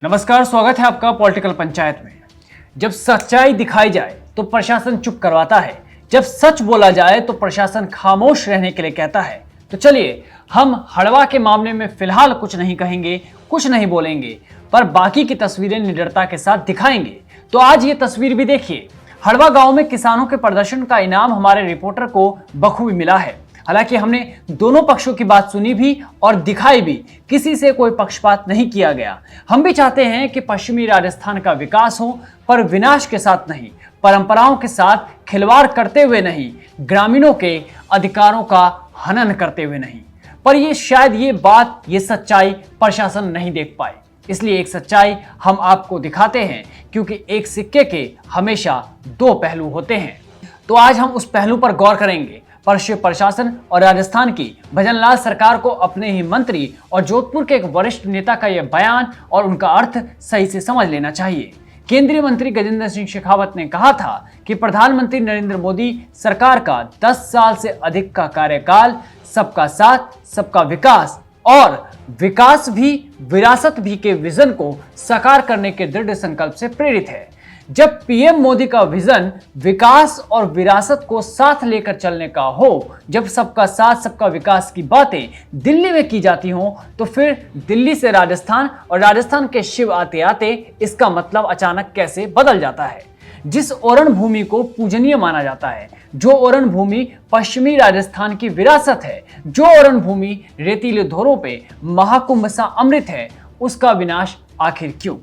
नमस्कार, स्वागत है आपका पॉलिटिकल पंचायत में। जब सच्चाई दिखाई जाए तो प्रशासन चुप करवाता है, जब सच बोला जाए तो प्रशासन खामोश रहने के लिए कहता है। तो चलिए हम हड़वा के मामले में फिलहाल कुछ नहीं कहेंगे, कुछ नहीं बोलेंगे, पर बाकी की तस्वीरें निडरता के साथ दिखाएंगे। तो आज ये तस्वीर भी देखिए। हड़वा गांव में किसानों के प्रदर्शन का इनाम हमारे रिपोर्टर को बखूबी मिला है। हालांकि हमने दोनों पक्षों की बात सुनी भी और दिखाई भी, किसी से कोई पक्षपात नहीं किया गया। हम भी चाहते हैं कि पश्चिमी राजस्थान का विकास हो, पर विनाश के साथ नहीं, परंपराओं के साथ खिलवाड़ करते हुए नहीं, ग्रामीणों के अधिकारों का हनन करते हुए नहीं। पर ये शायद ये सच्चाई प्रशासन नहीं देख पाए। इसलिए एक सच्चाई हम आपको दिखाते हैं, क्योंकि एक सिक्के के हमेशा दो पहलू होते हैं। तो आज हम उस पहलू पर गौर करेंगे। पश्चिम प्रशासन और राजस्थान की भजनलाल सरकार को अपने ही मंत्री और जोधपुर के एक वरिष्ठ नेता का यह बयान और उनका अर्थ सही से समझ लेना चाहिए। केंद्रीय मंत्री गजेंद्र सिंह शेखावत ने कहा था कि प्रधानमंत्री नरेंद्र मोदी सरकार का 10 साल से अधिक का कार्यकाल सबका साथ, सबका विकास और विकास भी विरासत भी के विजन को साकार करने के दृढ़ संकल्प से प्रेरित है। जब पीएम मोदी का विजन विकास और विरासत को साथ लेकर चलने का हो, जब सबका साथ सबका विकास की बातें दिल्ली में की जाती हों, तो फिर दिल्ली से राजस्थान और राजस्थान के शिव आते आते इसका मतलब अचानक कैसे बदल जाता है। जिस ओरण भूमि को पूजनीय माना जाता है, जो ओरण भूमि पश्चिमी राजस्थान की विरासत है, जो ओरण भूमि रेतीले धोरों पे महाकुंभ सा अमृत है, उसका विनाश आखिर क्यों?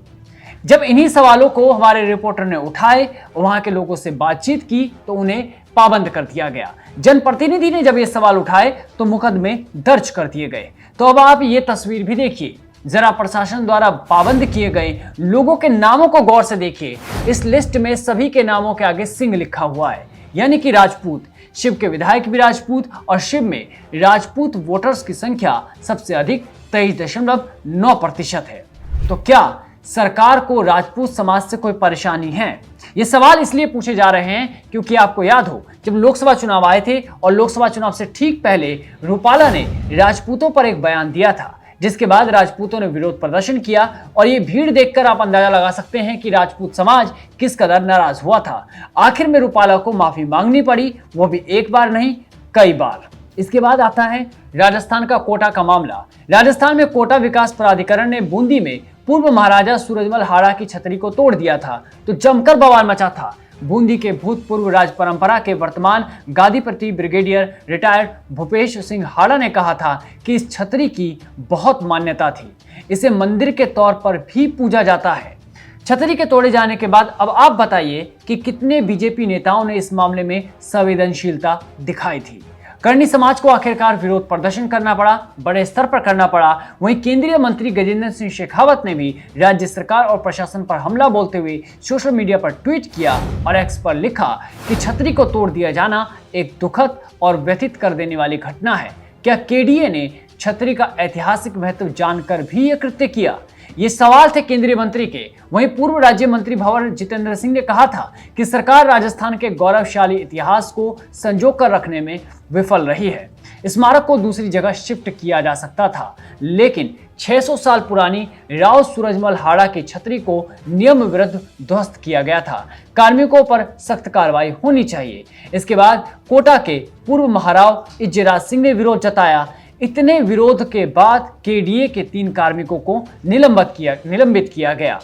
जब इन्हीं सवालों को हमारे रिपोर्टर ने उठाए, वहां के लोगों से बातचीत की, तो उन्हें पाबंद कर दिया गया। जनप्रतिनिधि ने जब ये सवाल उठाए तो मुकदमे दर्ज कर दिए गए। तो अब आप ये तस्वीर भी देखिए, जरा प्रशासन द्वारा पाबंद किए गए लोगों के नामों को गौर से देखिए। इस लिस्ट में सभी के नामों के आगे सिंह लिखा हुआ है, यानी कि राजपूत। शिव के विधायक भी राजपूत और शिव में राजपूत वोटर्स की संख्या सबसे अधिक 23.9% है। तो क्या सरकार को राजपूत समाज से कोई परेशानी है? ये सवाल इसलिए पूछे जा रहे हैं क्योंकि आपको याद हो, जब लोकसभा चुनाव आए थे और लोकसभा चुनाव से ठीक पहले रूपाला ने राजपूतों पर एक बयान दिया था, जिसके बाद राजपूतों ने विरोध प्रदर्शन किया। और ये भीड़ देखकर आप अंदाजा लगा सकते हैं कि राजपूत समाज किस कदर नाराज हुआ था। आखिर में रूपाला को माफी मांगनी पड़ी, वो भी एक बार नहीं, कई बार। इसके बाद आता है राजस्थान का कोटा का मामला। राजस्थान में कोटा विकास प्राधिकरण ने बूंदी में पूर्व महाराजा सूरजमल हाड़ा की छतरी को तोड़ दिया था, तो जमकर बवाल मचा था। बूंदी के भूतपूर्व राज परंपरा के वर्तमान गादीपति ब्रिगेडियर रिटायर्ड भूपेश सिंह हाड़ा ने कहा था कि इस छतरी की बहुत मान्यता थी, इसे मंदिर के तौर पर भी पूजा जाता है। छतरी के तोड़े जाने के बाद अब आप बताइए कि कितने बीजेपी नेताओं ने इस मामले में संवेदनशीलता दिखाई थी। करनी समाज को आखिरकार विरोध प्रदर्शन करना पड़ा, बड़े स्तर पर करना पड़ा। वहीं केंद्रीय मंत्री गजेंद्र सिंह शेखावत ने भी राज्य सरकार और प्रशासन पर हमला बोलते हुए सोशल मीडिया पर ट्वीट किया और एक्स पर लिखा कि छतरी को तोड़ दिया जाना एक दुखद और व्यथित कर देने वाली घटना है। क्या केडीए ने छतरी का ऐतिहासिक महत्व जानकर भी यह कृत्य किया? ये सवाल थे केंद्रीय मंत्री के। वहीं पूर्व राज्य मंत्री भंवर जितेंद्र सिंह ने कहा था कि सरकार राजस्थान के गौरवशाली इतिहास को संजो कर रखने में विफल रही है। स्मारक को दूसरी जगह शिफ्ट किया जा सकता था, लेकिन 600 साल पुरानी राव सूरजमल हाड़ा की छतरी को नियम विरुद्ध ध्वस्त किया गया था। कार्मिकों पर सख्त कार्रवाई होनी चाहिए। इसके बाद कोटा के पूर्व महाराव इज्जराज सिंह ने विरोध जताया। इतने विरोध के बाद केडीए के 3 कार्मिकों को निलंबित किया गया।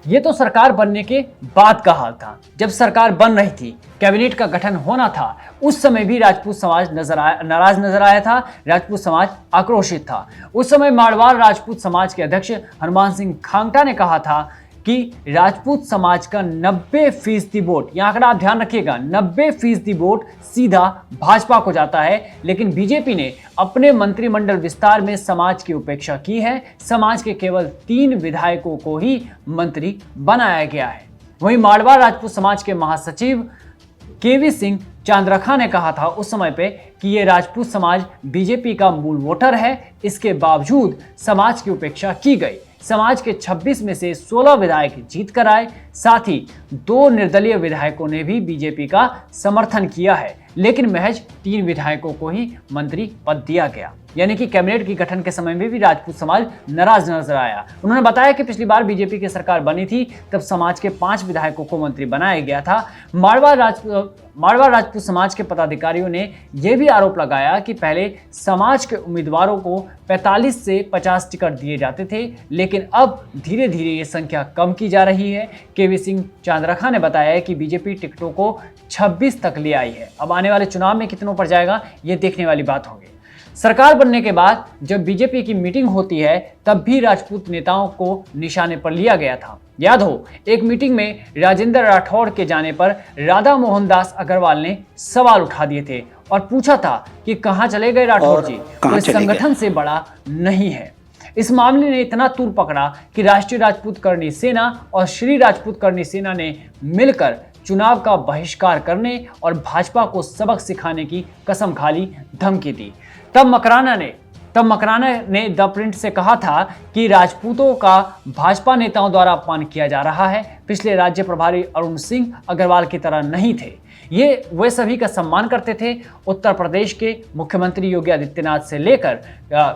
ये तो सरकार बनने के बाद का हाल था। जब सरकार बन रही थी, कैबिनेट का गठन होना था, उस समय भी राजपूत समाज नाराज नजर आया था, राजपूत समाज आक्रोशित था। उस समय मारवाड़ राजपूत समाज के अध्यक्ष हनुमान सिंह खांगटा ने कहा था कि राजपूत समाज का 90% वोट, यह आंकड़ा आप ध्यान रखिएगा, 90% वोट सीधा भाजपा को जाता है। लेकिन बीजेपी ने अपने मंत्रिमंडल विस्तार में समाज की उपेक्षा की है। समाज के केवल 3 विधायकों को ही मंत्री बनाया गया है। वहीं मारवाड़ राजपूत समाज के महासचिव केवी सिंह चांद्रखा ने कहा था उस समय पे कि ये राजपूत समाज बीजेपी का मूल वोटर है। इसके बावजूद समाज की उपेक्षा की गई। समाज के 26 में से 16 विधायक जीत कर आए। साथ ही 2 निर्दलीय विधायकों ने भी बीजेपी का समर्थन किया है, लेकिन महज 3 विधायकों को ही मंत्री पद दिया गया। यानी कि कैबिनेट की गठन के समय में भी राजपूत समाज नाराज नजर आया। उन्होंने बताया कि पिछली बार बीजेपी की सरकार बनी थी तब समाज के 5 विधायकों को मंत्री बनाया गया था। मारवाड़ राजपूत समाज के पदाधिकारियों ने यह भी आरोप लगाया कि पहले समाज के उम्मीदवारों को 45 से 50 टिकट दिए जाते थे, लेकिन अब धीरे धीरे ये संख्या कम की जा रही है। केवी सिंह चांद्रखा ने बताया कि बीजेपी टिकटों को 26 तक ले आई है। अब आने वाले चुनाव में कितनों पर जाएगा ये देखने वाली बात होगी। सरकार बनने के बाद जब बीजेपी की मीटिंग होती है तब भी राजपूत नेताओं को निशाने पर लिया गया था। याद हो, एक मीटिंग में राजेंद्र राठौड़ के जाने पर राधा मोहन दास अग्रवाल ने सवाल उठा दिए थे और पूछा था कि कहां चले गए राठौड़ जी, कोई संगठन से बड़ा नहीं है। इस मामले ने इतना तूल पकड़ा कि राष्ट्रीय राजपूत करनी सेना और श्री राजपूत करनी सेना ने मिलकर चुनाव का बहिष्कार करने और भाजपा को सबक सिखाने की कसम खा ली, धमकी दी। तब मकराना ने द प्रिंट से कहा था कि राजपूतों का भाजपा नेताओं द्वारा अपमान किया जा रहा है। पिछले राज्य प्रभारी अरुण सिंह अग्रवाल की तरह नहीं थे, वे सभी का सम्मान करते थे। उत्तर प्रदेश के मुख्यमंत्री योगी आदित्यनाथ से लेकर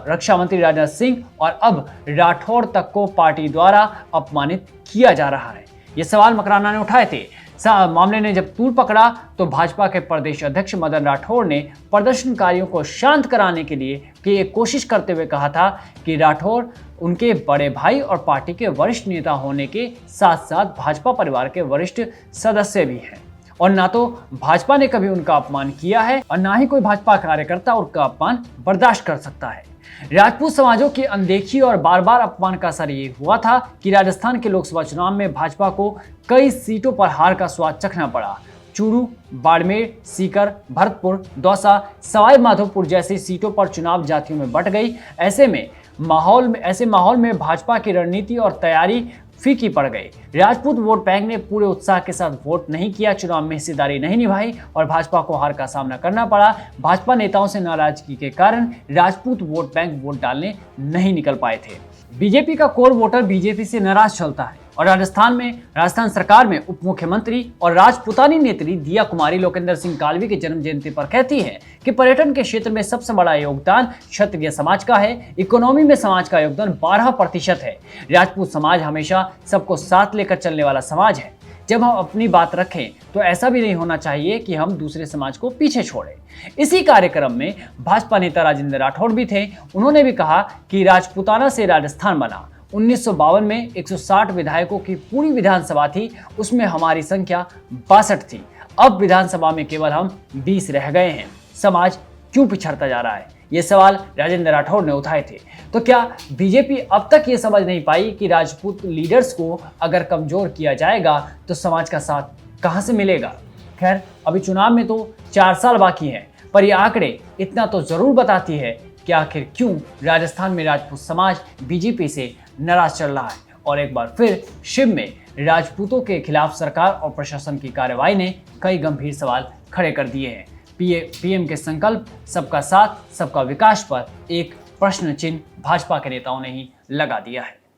रक्षा मंत्री राजनाथ सिंह और अब राठौड़ तक को पार्टी द्वारा अपमानित किया जा रहा है। ये सवाल मकराना ने उठाए थे। मामले ने जब तूल पकड़ा तो भाजपा के प्रदेश अध्यक्ष मदन राठौड़ ने प्रदर्शनकारियों को शांत कराने के लिए की एक कोशिश करते हुए कहा था कि राठौड़ उनके बड़े भाई और पार्टी के वरिष्ठ नेता होने के साथ साथ भाजपा परिवार के वरिष्ठ सदस्य भी हैं और ना तो भाजपा ने कभी उनका अपमान किया है और ना ही कोई भाजपा कार्यकर्ता उनका अपमान बर्दाश्त कर सकता है। राजपूत समाजों की अनदेखी और बार बार अपमान का असर ये हुआ था कि राजस्थान के लोकसभा चुनाव में भाजपा को कई सीटों पर हार का स्वाद चखना पड़ा। चूरू, बाड़मेर, सीकर, भरतपुर, दौसा, सवाई माधोपुर जैसी सीटों पर चुनाव जातियों में बंट गई। ऐसे माहौल में भाजपा की रणनीति और तैयारी फीकी पड़ गई। राजपूत वोट बैंक ने पूरे उत्साह के साथ वोट नहीं किया, चुनाव में हिस्सेदारी नहीं निभाई और भाजपा को हार का सामना करना पड़ा। भाजपा नेताओं से नाराजगी के कारण राजपूत वोट बैंक वोट डालने नहीं निकल पाए थे। बीजेपी का कोर वोटर बीजेपी से नाराज चलता है और राजस्थान सरकार में उप मुख्यमंत्री और राजपूतानी नेत्री दिया कुमारी लोकेंद्र सिंह कालवी के जन्म जयंती पर कहती है कि पर्यटन के क्षेत्र में सबसे बड़ा योगदान क्षत्रिय समाज का है। इकोनॉमी में समाज का योगदान 12% है। राजपूत समाज हमेशा सबको साथ लेकर चलने वाला समाज है। जब हम अपनी बात रखें तो ऐसा भी नहीं होना चाहिए कि हम दूसरे समाज को पीछे छोड़ें। इसी कार्यक्रम में भाजपा नेता राजेंद्र राठौड़ भी थे। उन्होंने भी कहा कि राजपूताना से राजस्थान बना। 1952 में 160 विधायकों की पूरी विधानसभा थी, उसमें हमारी संख्या 62 थी। अब विधानसभा में केवल हम 20 रह गए हैं। समाज क्यों पिछड़ता जा रहा है? ये सवाल राजेंद्र राठौड़ ने उठाए थे। तो क्या बीजेपी अब तक ये समझ नहीं पाई कि राजपूत लीडर्स को अगर कमजोर किया जाएगा तो समाज का साथ कहां से मिलेगा? खैर, अभी चुनाव में तो 4 साल बाकी हैं, पर ये आंकड़े इतना तो जरूर बताती है कि आखिर क्यों राजस्थान में राजपूत समाज बीजेपी से नाराज चल रहा है। और एक बार फिर शिव में राजपूतों के खिलाफ सरकार और प्रशासन की कार्रवाई ने कई गंभीर सवाल खड़े कर दिए हैं। पीएम के संकल्प सबका साथ सबका विकास पर एक प्रश्न चिन्ह भाजपा के नेताओं ने ही लगा दिया है।